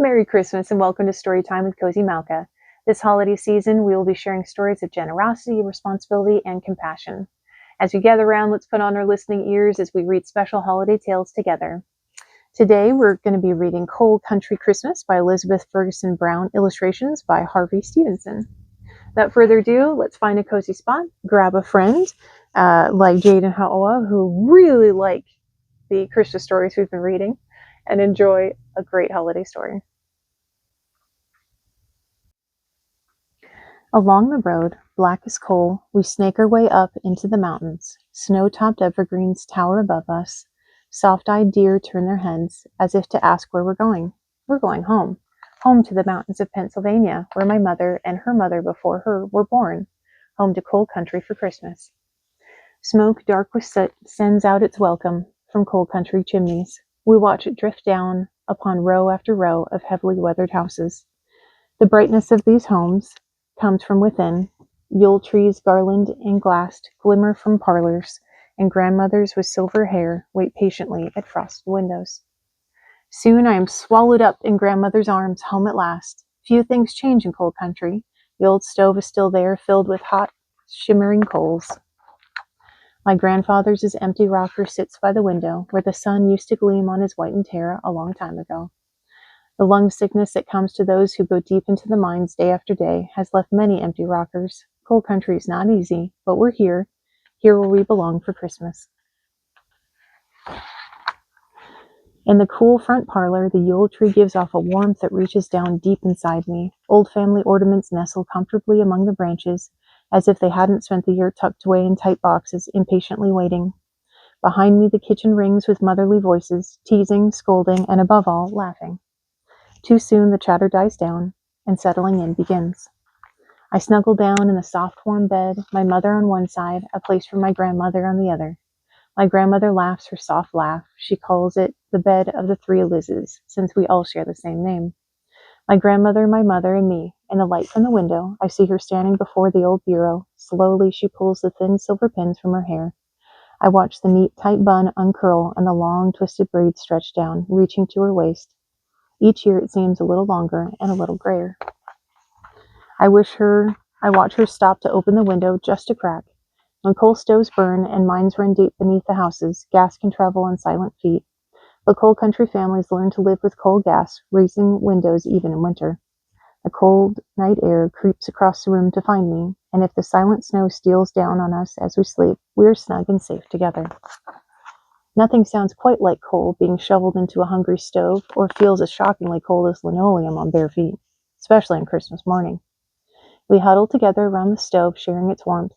Merry Christmas and welcome to Storytime with Cozy Malka. This holiday season, we will be sharing stories of generosity, responsibility, and compassion. As we gather around, let's put on our listening ears as we read special holiday tales together. Today, we're going to be reading Cold Country Christmas by Elizabeth Ferguson Brown, illustrations by Harvey Stevenson. Without further ado, let's find a cozy spot, grab a friend like Jade and Haoa, who really like the Christmas stories we've been reading, and enjoy a great holiday story. Along the road, black as coal, we snake our way up into the mountains. Snow-topped evergreens tower above us. Soft-eyed deer turn their heads, as if to ask where we're going. We're going home. Home to the mountains of Pennsylvania, where my mother and her mother before her were born. Home to cold country for Christmas. Smoke dark with soot sends out its welcome from cold country chimneys. We watch it drift down upon row after row of heavily weathered houses. The brightness of these homes comes from within. Yule trees garlanded and glassed glimmer from parlors, and grandmothers with silver hair wait patiently at frosted windows. Soon I am swallowed up in grandmother's arms, home at last. Few things change in cold country. The old stove is still there, filled with hot, shimmering coals. My grandfather's empty rocker sits by the window, where the sun used to gleam on his whitened hair a long time ago. The lung sickness that comes to those who go deep into the mines day after day has left many empty rockers. Cold country is not easy, but we're here where we belong for Christmas. In the cool front parlor, the Yule tree gives off a warmth that reaches down deep inside me. Old family ornaments nestle comfortably among the branches, as if they hadn't spent the year tucked away in tight boxes, impatiently waiting. Behind me, the kitchen rings with motherly voices, teasing, scolding, and above all, laughing. Too soon the chatter dies down, and settling in begins. I snuggle down in the soft, warm bed, my mother on one side, a place for my grandmother on the other. My grandmother laughs her soft laugh. She calls it the bed of the three Liz's, since we all share the same name. My grandmother, my mother, and me. In the light from the window, I see her standing before the old bureau. Slowly she pulls the thin silver pins from her hair. I watch the neat, tight bun uncurl and the long, twisted braids stretch down, reaching to her waist. Each year it seems a little longer and a little grayer. I watch her stop to open the window just a crack. When coal stoves burn and mines run deep beneath the houses, gas can travel on silent feet. But cold country families learn to live with coal gas, raising windows even in winter. The cold night air creeps across the room to find me, and if the silent snow steals down on us as we sleep, we are snug and safe together. Nothing sounds quite like coal being shoveled into a hungry stove, or feels as shockingly cold as linoleum on bare feet, especially on Christmas morning. We huddle together around the stove, sharing its warmth.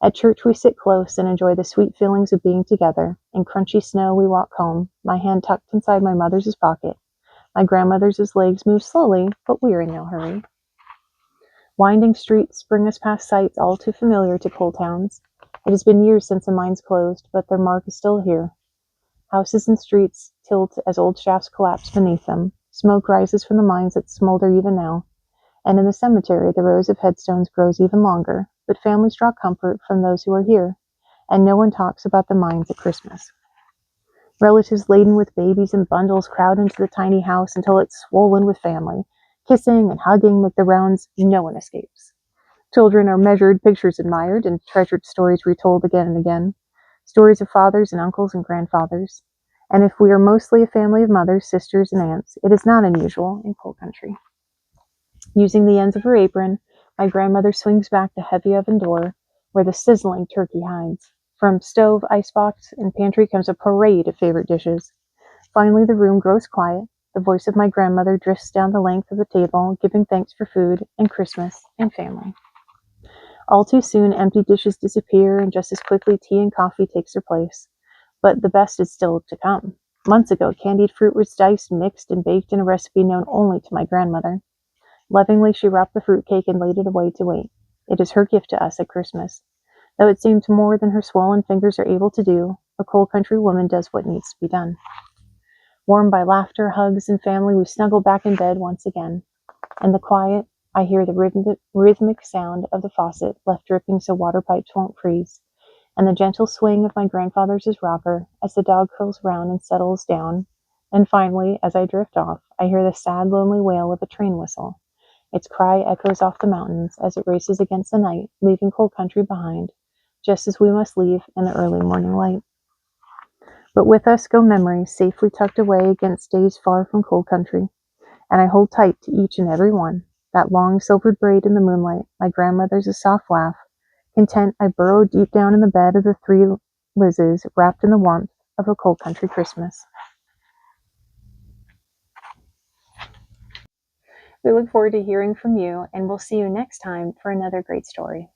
At church we sit close and enjoy the sweet feelings of being together. In crunchy snow we walk home, my hand tucked inside my mother's pocket. My grandmother's legs move slowly, but we are in no hurry. Winding streets bring us past sights all too familiar to coal towns. It has been years since the mines closed, but their mark is still here. Houses and streets tilt as old shafts collapse beneath them. Smoke rises from the mines that smolder even now. And in the cemetery, the rows of headstones grows even longer, but families draw comfort from those who are here, and no one talks about the mines at Christmas. Relatives laden with babies and bundles crowd into the tiny house until it's swollen with family. Kissing and hugging make the rounds. No one escapes. Children are measured, pictures admired, and treasured stories retold again and again. Stories of fathers and uncles and grandfathers. And if we are mostly a family of mothers, sisters, and aunts, it is not unusual in cold country. Using the ends of her apron, my grandmother swings back the heavy oven door where the sizzling turkey hides. From stove, icebox, and pantry comes a parade of favorite dishes. Finally, the room grows quiet. The voice of my grandmother drifts down the length of the table, giving thanks for food and Christmas and family. All too soon, empty dishes disappear, and just as quickly, tea and coffee takes their place. But the best is still to come. Months ago, candied fruit was diced, mixed, and baked in a recipe known only to my grandmother. Lovingly, she wrapped the fruitcake and laid it away to wait. It is her gift to us at Christmas. Though it seems more than her swollen fingers are able to do, a cold country woman does what needs to be done. Warmed by laughter, hugs, and family, we snuggle back in bed once again. In the quiet, I hear the rhythmic sound of the faucet, left dripping so water pipes won't freeze, and the gentle swing of my grandfather's rocker as the dog curls round and settles down, And finally, as I drift off, I hear the sad, lonely wail of a train whistle. Its cry echoes off the mountains as it races against the night, leaving cold country behind, just as we must leave in the early morning light. But with us go memories safely tucked away against days far from cold country, and I hold tight to each and every one. That long silvered braid in the moonlight, my grandmother's soft laugh. Content, I burrow deep down in the bed of the three Lizzes, wrapped in the warmth of a cold country Christmas. We look forward to hearing from you, and we'll see you next time for another great story.